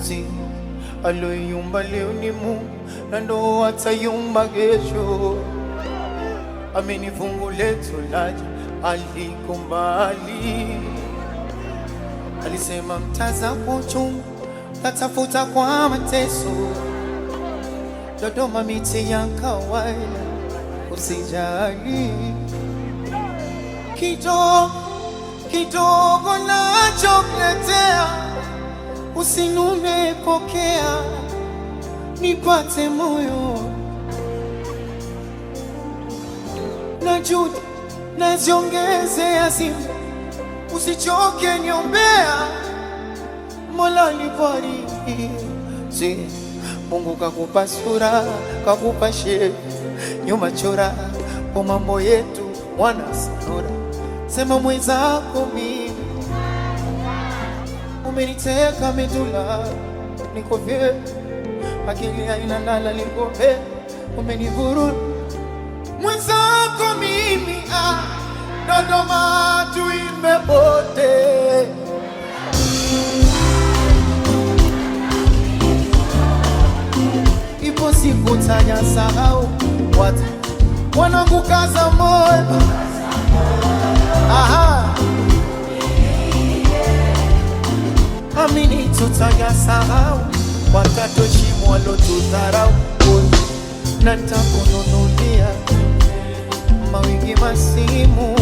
Si aloyumba leo ni Mungu na ndo atayumba kesho. Amenifungu letu laja aliko mbali. Alisema mtazamo chungu tatafuta kwa mateso. Dodoma miti ya kawaida usijali. Kidogo kidogo nachokuletea usinune, pokea nipate moyo. Najuta naziongezea simu, usichoke niombea. Mola nibariki. Si Mungu kakupa sura, kakupa shepu, nyuma chora kwa mambo yetu mwana sanura. Sema mwenzako mimi umeniteka medula, niko vye akili haina lala, niko vye umenivururu. Mwenzako mimi Dodoma tuimbe bote. Ipo siku tanya sahau watu wanangu, kaza moyo. Aha, amini tutanya sahau watatoshimwa walotudharau. Na nitakununulia mawingi masimu,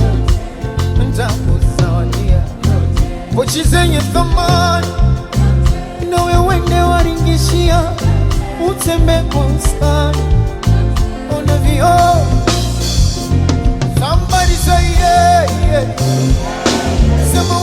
nitakuzawadia pochi zenye thamani, na wewe nde waringishia utembe kwa ustani. Ona vio somebody say yeah, yeah. Sema